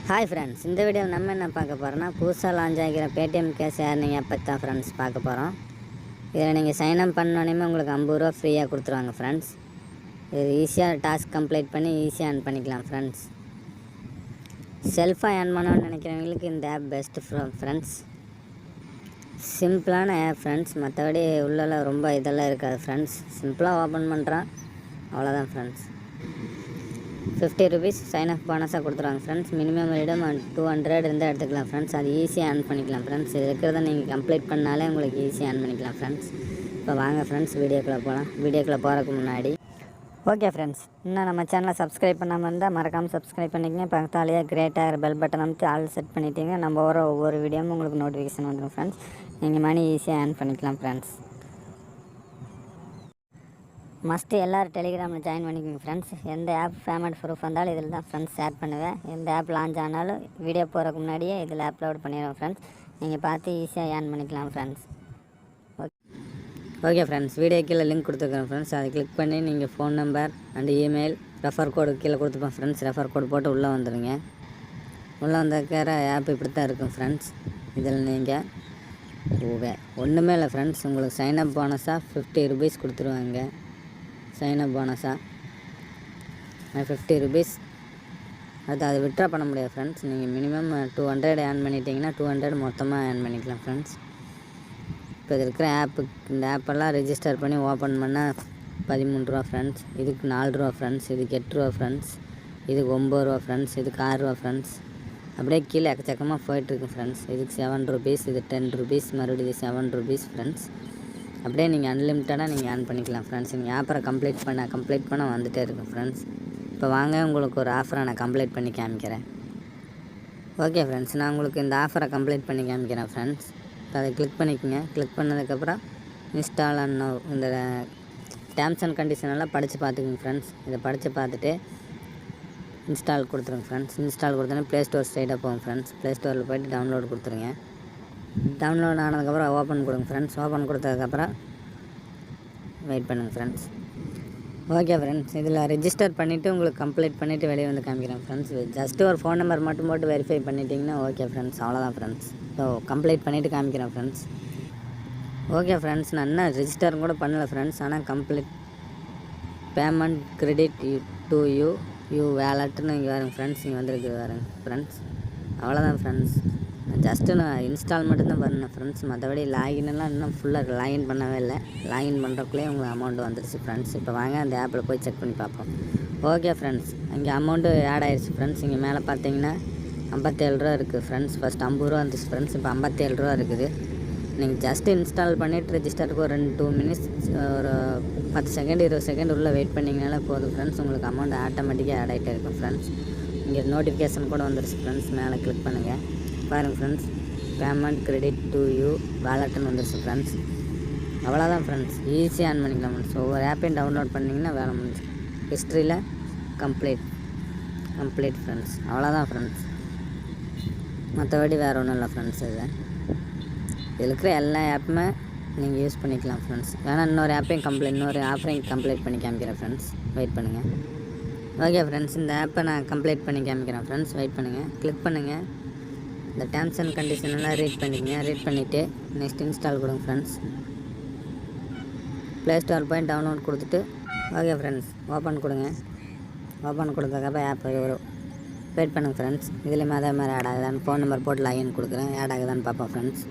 Hi friends, இந்த வீடியோவில் நம்ம என்ன பார்க்க போகிறோம்னா புதுசாக லான்ச் ஆகிற பேடிஎம் கேஷ் ஏர்னிங் ஆப் பற்றி தான் ஃப்ரெண்ட்ஸ் பார்க்க போகிறோம். இதில் நீங்கள் சைன்அப் பண்ணோன்னே உங்களுக்கு 50 ரூபா ஃப்ரீயாக கொடுத்துருவாங்க ஃப்ரெண்ட்ஸ். இது ஈஸியாக டாஸ்க் கம்ப்ளீட் பண்ணி ஈஸியாக ஏர்ன் பண்ணிக்கலாம் ஃப்ரெண்ட்ஸ். செல்ஃபாக ஏர்ன் பண்ணணும்னு நினைக்கிறவங்களுக்கு இந்த ஆப் பெஸ்ட்டு ஃப்ரெண்ட்ஸ். சிம்பிளான ஆப் ஃப்ரெண்ட்ஸ், மற்றபடி உள்ளெல்லாம் ரொம்ப இதெல்லாம் இருக்காது ஃப்ரெண்ட்ஸ். சிம்பிளாக ஓப்பன் பண்ணுறான், அவ்வளோதான் ஃப்ரெண்ட்ஸ். 50 ருபீஸ் சைன்அப் போனஸாக கொடுத்துருவாங்க ஃப்ரெண்ட்ஸ். மினிமம் இடம் 200 இருந்தால் எடுத்துக்கலாம் ஃப்ரெண்ட்ஸ். அது ஈஸியாக ஏர்ன் பண்ணிக்கலாம் ஃப்ரெண்ட்ஸ். இது இருக்கிறத நீங்கள் கம்ப்ளீட் பண்ணாலே உங்களுக்கு ஈஸியாக ஏர்ன் பண்ணிக்கலாம் ஃப்ரெண்ட்ஸ். இப்போ வாங்க ஃப்ரெண்ட்ஸ் வீடியோக்குள்ளே போகலாம். வீடியோக்குள்ளே போகிறதுக்கு முன்னாடி ஓகே ஃப்ரெண்ட்ஸ், இன்னும் நம்ம சேனலை சப்ஸ்கிரைப் பண்ணாமல் இருந்தால் மறக்காமல் சப்ஸ்கிரைப் பண்ணிக்கங்க. பக்கத்தாலேயே கிரேட்டாக பெல் பட்டன் அமைத்து ஆல் செட் பண்ணிட்டீங்க. நம்ம ஒவ்வொரு வீடியோவும் உங்களுக்கு நோட்டிஃபிகேஷன் வந்துடும் ஃப்ரெண்ட்ஸ். நீங்கள் மணி ஈஸியாக ஏர்ன் பண்ணிக்கலாம் ஃப்ரெண்ட்ஸ். மஸ்ட்டு எல்லோரும் டெலிகிராமில் ஜாயின் பண்ணிக்கோங்க ஃப்ரெண்ட்ஸ். எந்த ஆப் பேமெண்ட் ப்ரூஃப் வந்தாலும் இதில் தான் ஃப்ரெண்ட்ஸ் ஷேர் பண்ணுவேன். எந்த ஆப் லான்ச் ஆனாலும் வீடியோ போகிறதுக்கு முன்னாடியே இதில் அப்லோட் பண்ணிடுவோம் ஃப்ரெண்ட்ஸ். நீங்கள் பார்த்து ஈஸியாக ஏர்ன் பண்ணிக்கலாம் ஃப்ரெண்ட்ஸ். ஓகே ஃப்ரெண்ட்ஸ், வீடியோ கீழே லிங்க் கொடுத்துருக்கேன் ஃப்ரெண்ட்ஸ். அதை கிளிக் பண்ணி நீங்கள் phone number and email refer கோடு கீழே கொடுத்துப்போம் ஃப்ரெண்ட்ஸ். ரெஃபர் கோடு போட்டு உள்ளே வந்துடுங்க. உள்ளே வந்திருக்கிற ஆப் இப்படி தான் இருக்கும் ஃப்ரெண்ட்ஸ். இதில் நீங்கள் ஒன்றுமே இல்லை ஃப்ரெண்ட்ஸ், உங்களுக்கு சைன்அப் போனஸாக 50 ருபீஸ் கொடுத்துருவாங்க. சைன்அப் போனஸாக 50 ருபீஸ். அது விட்ரா பண்ண முடியாது ஃப்ரெண்ட்ஸ். நீங்கள் மினிமம் 200 ஏர்ன் பண்ணிட்டீங்கன்னா 200 மொத்தமாக ஏர்ன் பண்ணிக்கலாம் ஃப்ரெண்ட்ஸ். இப்போ இது இருக்கிற இந்த ஆப்பெல்லாம் ரெஜிஸ்டர் பண்ணி ஓப்பன் பண்ணால் 13 ரூபா ஃப்ரெண்ட்ஸ். இதுக்கு 4 ரூபா ஃப்ரெண்ட்ஸ். இதுக்கு 8 ரூபா ஃப்ரெண்ட்ஸ். இதுக்கு 9 ரூபா ஃப்ரெண்ட்ஸ். இதுக்கு 6 ரூபா ஃப்ரெண்ட்ஸ். அப்படியே கீழே எக்கச்சக்கமாக போயிட்டுருக்கு ஃப்ரெண்ட்ஸ். இதுக்கு 7 ருபீஸ். இது 10 ருபீஸ். மறுபடியும் இது 7 ருபீஸ் ஃப்ரெண்ட்ஸ். அப்படியே நீங்கள் அன்லிமிட்டடாக நீங்கள் ஏர்ன் பண்ணிக்கலாம் ஃப்ரெண்ட்ஸ். நீங்கள் ஆஃபரை கம்ப்ளீட் பண்ண வந்துகிட்டே இருக்கும் ஃப்ரெண்ட்ஸ். இப்போ வாங்க உங்களுக்கு ஒரு ஆஃபரை நான் கம்ப்ளீட் பண்ணி காமிக்கிறேன். ஓகே ஃப்ரெண்ட்ஸ், நான் உங்களுக்கு இந்த ஆஃபரை கம்ப்ளீட் பண்ணி காமிக்கிறேன் ஃப்ரெண்ட்ஸ். இப்போ அதை கிளிக் பண்ணிக்கோங்க. கிளிக் பண்ணதுக்கப்புறம் இன்ஸ்டால் அண்ட் இந்த டேர்ம்ஸ் அண்ட் கண்டிஷன் எல்லாம் படித்து பார்த்துக்குங்க ஃப்ரெண்ட்ஸ். இதை படித்து பார்த்துட்டு இன்ஸ்டால் கொடுத்துருங்க ஃப்ரெண்ட்ஸ். இன்ஸ்டால் கொடுத்தோன்னே ப்ளே ஸ்டோர் ஸ்ட்ரைட்டாக போகும் ஃப்ரெண்ட்ஸ். ப்ளே ஸ்டோரில் போய்ட்டு டவுன்லோட் கொடுத்துருங்க. டவுன்லோட் ஆனதுக்கப்புறம் ஓப்பன் கொடுங்க ஃப்ரெண்ட்ஸ். ஓப்பன் கொடுத்ததுக்கப்புறம் வெயிட் பண்ணுங்கள் ஃப்ரெண்ட்ஸ். ஓகே ஃப்ரெண்ட்ஸ், இதில் ரெஜிஸ்டர் பண்ணிவிட்டு உங்களுக்கு கம்ப்ளீட் பண்ணிவிட்டு வெளியே வந்து காமிக்கிறேன் ஃப்ரெண்ட்ஸ். ஜஸ்ட்டு ஒரு ஃபோன் நம்பர் மட்டும் போட்டு வெரிஃபை பண்ணிட்டீங்கன்னா ஓகே ஃப்ரெண்ட்ஸ், அவ்வளோதான் ஃப்ரெண்ட்ஸ். ஸோ கம்ப்ளீட் பண்ணிவிட்டு காமிக்கிறேன் ஃப்ரெண்ட்ஸ். ஓகே ஃப்ரெண்ட்ஸ், நான் இன்னும் ரெஜிஸ்டர் கூட பண்ணலை ஃப்ரெண்ட்ஸ். ஆனால் complete payment credit to you வேலட்னு இங்கே வருங்க ஃப்ரெண்ட்ஸ். இங்கே வந்துருக்கு வருங்க ஃப்ரெண்ட்ஸ். அவ்வளோதான் ஃப்ரெண்ட்ஸ். ஜஸ்ட்டு நான் இன்ஸ்டால் மட்டும்தான் பண்ணேன் ஃப்ரெண்ட்ஸ். மற்றபடி லாகின்லாம் இன்னும் ஃபுல்லாக லாகின் பண்ணவே இல்லை. லாகின் பண்ணுறக்குள்ளேயே உங்களுக்கு அமௌண்ட் வந்துடுச்சு ஃப்ரெண்ட்ஸ். இப்போ வாங்க அந்த ஆப்பில் போய் செக் பண்ணி பார்ப்போம். ஓகே ஃப்ரெண்ட்ஸ், இங்கே அமௌண்ட்டு ஆட் ஆயிடுச்சு ஃப்ரெண்ட்ஸ். இங்கே மேலே பார்த்தீங்கன்னா 57 ரூபா இருக்குது ஃப்ரெண்ட்ஸ். ஃபஸ்ட் 50 ரூபா வந்துச்சு ஃப்ரெண்ட்ஸ். இப்போ 57 ரூபா இருக்குது. நீங்கள் ஜஸ்ட்டு இன்ஸ்டால் பண்ணிவிட்டு ரெஜிஸ்டருக்கு ஒரு 2 மினிட்ஸ் ஒரு 10 செகண்ட் 20 செகண்ட் உள்ளே வெயிட் பண்ணிங்கனாலே போதும் ஃப்ரெண்ட்ஸ். உங்களுக்கு அமௌண்ட் ஆட்டோமேட்டிக்காக ஆட் ஆகிட்டே இருக்கும் ஃப்ரெண்ட்ஸ். இங்கே நோட்டிஃபிகேஷன் கூட வந்துடுச்சு ஃப்ரெண்ட்ஸ். மேலே கிளிக் பண்ணுங்கள் பாருங்கள் friends. Payment credit to you வேலட்னு வந்துடுச்சு ஃப்ரெண்ட்ஸ். அவ்வளோதான் ஃப்ரெண்ட்ஸ், ஈஸியாக ஆன் பண்ணிக்கலாம் ஃப்ரெண்ட்ஸ். ஒவ்வொரு ஆப்பையும் டவுன்லோட் பண்ணிங்கன்னா வேலை முடிஞ்சு. ஹிஸ்ட்ரியில் கம்ப்ளீட் ஃப்ரெண்ட்ஸ். அவ்வளோதான் ஃப்ரெண்ட்ஸ், மற்றபடி வேறு ஒன்றும் இல்லை ஃப்ரெண்ட்ஸ். இதில் இருக்கிற எல்லா ஆப்புமே நீங்கள் யூஸ் பண்ணிக்கலாம் ஃப்ரெண்ட்ஸ். வேணால் இன்னொரு ஆஃபரையும் கம்ப்ளீட் பண்ணி காமிக்கிறேன் ஃப்ரெண்ட்ஸ். வெயிட் பண்ணுங்கள். ஓகே ஃப்ரெண்ட்ஸ், இந்த ஆப்பை நான் கம்ப்ளீட் பண்ணி காமிக்கிறேன் ஃப்ரெண்ட்ஸ். வெயிட் பண்ணுங்கள். கிளிக் பண்ணுங்கள். இந்த டேர்ம்ஸ் அண்ட் கண்டிஷன் எல்லாம் ரீட் பண்ணிக்கங்க. ரீட் பண்ணிவிட்டு நெக்ஸ்ட் இன்ஸ்டால் கொடுங்க ஃப்ரெண்ட்ஸ். ப்ளே ஸ்டோர் போய் டவுன்லோட் கொடுத்துட்டு ஓகே ஃப்ரெண்ட்ஸ் ஓப்பன் கொடுங்க. ஓப்பன் கொடுத்ததுக்கப்புறம் ஆப் வெயிட் பண்ணுங்கள் ஃப்ரெண்ட்ஸ். இதுலேயுமே அதே மாதிரி ஆட் ஆகுதான்னு ஃபோன் நம்பர் போட்டு லாகின் கொடுக்குறேன். ஆட் ஆகுதான்னு பார்ப்போம் ஃப்ரெண்ட்ஸ்.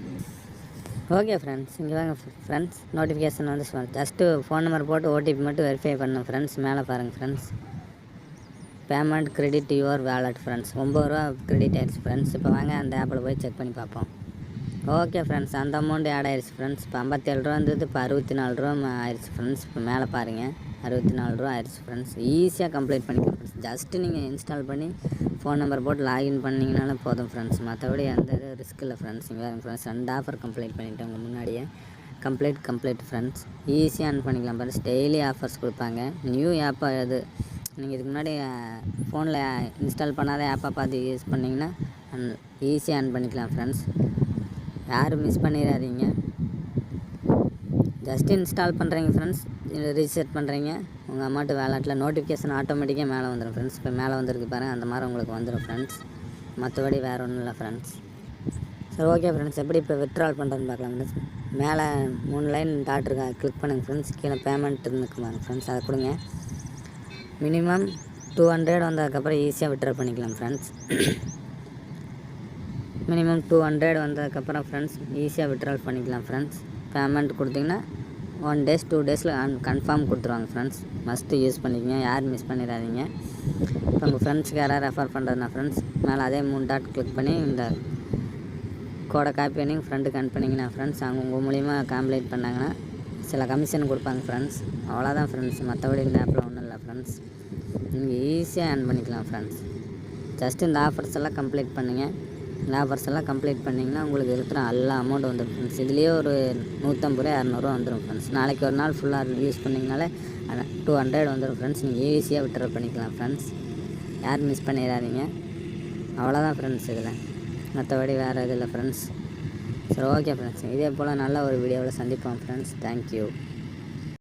ஓகே ஃப்ரெண்ட்ஸ், இங்கே வாங்க ஃப்ரெண்ட்ஸ். நோட்டிஃபிகேஷன் வந்து ஜஸ்ட்டு ஃபோன் நம்பர் போட்டு ஓடிபி மட்டும் வெரிஃபை பண்ணேன் ஃப்ரெண்ட்ஸ். மேலே பாருங்கள் friends. Payment credit your wallet friends. 9 ரூபா கிரெடிட் ஆயிடுச்சு ஃப்ரெண்ட்ஸ். இப்போ வாங்க அந்த ஆப்பில் போய் செக் பண்ணி பார்ப்போம். ஓகே ஃப்ரெண்ட்ஸ், அந்த அமௌண்ட் ஆட் ஆயிடுச்சு ஃப்ரெண்ட்ஸ். இப்போ 57 ரூபா இருந்தது, இப்போ 64 ரூபா ஆயிடுச்சு ஃப்ரெண்ட்ஸ். இப்போ மேலே பாருங்கள் 64 ரூபா ஆயிடுச்சு ஃப்ரெண்ட்ஸ். ஈஸியாக கம்ப்ளீட் பண்ணிக்கலாம் ஃப்ரெண்ட்ஸ். ஜஸ்ட்டு நீங்கள் இன்ஸ்டால் பண்ணி ஃபோன் நம்பர் போட்டு லாகின் பண்ணிங்கனாலும் போதும் ஃப்ரெண்ட்ஸ். மற்றபடி எந்த ரிஸ்க் இல்லை ஃப்ரெண்ட்ஸ். இங்கே வேறு ஃப்ரெண்ட்ஸ் 2 ஆஃபர் கம்ப்ளீட் பண்ணிவிட்டு உங்கள் முன்னாடியே கம்ப்ளீட் ஃப்ரெண்ட்ஸ். ஈஸியாக ஆன் பண்ணிக்கலாம் ஃப்ரெண்ட்ஸ். டெய்லி ஆஃபர்ஸ் கொடுப்பாங்க. நியூ ஆப்பாக அது நீங்கள் இதுக்கு முன்னாடி ஃபோனில் இன்ஸ்டால் பண்ணாத ஆப்பை பார்த்து யூஸ் பண்ணிங்கன்னா ஈஸியாக ஆன் பண்ணிக்கலாம் ஃப்ரெண்ட்ஸ். யாரும் மிஸ் பண்ணிடாதீங்க. ஜஸ்ட் இன்ஸ்டால் பண்ணுறீங்க ஃப்ரெண்ட்ஸ், ரீசெட் பண்ணுறீங்க, உங்கள் அமௌண்ட்டு வேலட்டில் நோட்டிஃபிகேஷன் ஆட்டோமேட்டிக்காக மேலே வந்துடும் ஃப்ரெண்ட்ஸ். இப்போ மேலே வந்துருக்கு பாருங்கள், அந்த மாதிரி உங்களுக்கு வந்துடும் ஃப்ரெண்ட்ஸ். மற்றபடி வேறு ஒன்றும் இல்லை ஃப்ரெண்ட்ஸ். சரி ஓகே ஃப்ரெண்ட்ஸ், எப்படி இப்போ வித்ட்ரால் பண்ணுறதுன்னு பார்க்கலாம் ஃப்ரெண்ட்ஸ். மேலே 3 லைன் டாட் இருக்கா, கிளிக் பண்ணுங்கள் ஃப்ரெண்ட்ஸ். கீழே பேமெண்ட் இருக்குமாங்க ஃப்ரெண்ட்ஸ், அதை கொடுங்க. மினிமம் 200 வந்ததுக்கப்புறம் ஈஸியாக வித்ட்ரால் பண்ணிக்கலாம் ஃப்ரெண்ட்ஸ். மினிமம் 200 வந்ததுக்கப்புறம் ஃப்ரெண்ட்ஸ் ஈஸியாக வித்ட்ரால் பண்ணிக்கலாம் ஃப்ரெண்ட்ஸ். பேமெண்ட் கொடுத்திங்கன்னா 1 days 2 days கன்ஃபார்ம் கொடுத்துருவாங்க ஃப்ரெண்ட்ஸ். மஸ்ட்டு யூஸ் பண்ணிக்கங்க, யாரும் மிஸ் பண்ணிடாதீங்க. இப்போ உங்கள் ஃப்ரெண்ட்ஸுக்கு யாராவது ரெஃபர் பண்ணுறதுனா ஃப்ரெண்ட்ஸ் மேலே அதே 3 டாட் கிளிக் பண்ணி இந்த கோடை காப்பி பண்ணி ஃப்ரெண்டுக்கு அனுப்பினீங்கன்னா ஃப்ரெண்ட்ஸ் அவங்க உங்கள் மூலிமா கம்ப்ளீட் பண்ணாங்கன்னா சில கமிஷன் கொடுப்பாங்க ஃப்ரெண்ட்ஸ். அவ்வளோதான் ஃப்ரெண்ட்ஸ், மற்றபடி இந்த ஆப்பில் ஒன்றும் இல்லை ஃப்ரெண்ட்ஸ். நீங்கள் ஈஸியாக ஏர்ன் பண்ணிக்கலாம் ஃப்ரெண்ட்ஸ். ஜஸ்ட்டு இந்த ஆஃபர்ஸ் எல்லாம் கம்ப்ளீட் பண்ணுங்கள். இந்த ஆஃபர்ஸ் எல்லாம் கம்ப்ளீட் பண்ணிங்கன்னா உங்களுக்கு இருக்கிற எல்லா அமௌண்ட் வந்துடும் ஃப்ரெண்ட்ஸ். இதுலேயே ஒரு 150 200 வந்துடும் ஃப்ரெண்ட்ஸ். நாளைக்கு ஒரு நாள் ஃபுல்லாக யூஸ் பண்ணிங்கனாலே 200 வந்துடும் ஃப்ரெண்ட்ஸ். நீங்கள் ஈஸியாக வித்ட்ரா பண்ணிக்கலாம் ஃப்ரெண்ட்ஸ். யாரும் மிஸ் பண்ணிடாதீங்க. அவ்வளோதான் ஃப்ரெண்ட்ஸ், இதில் மற்றபடி வேறு இது இல்லை ஃப்ரெண்ட்ஸ். சரி ஓகே ஃப்ரெண்ட்ஸ், இதே போல் நல்ல ஒரு வீடியோவில் சந்திப்போம் ஃப்ரெண்ட்ஸ். தேங்க்யூ.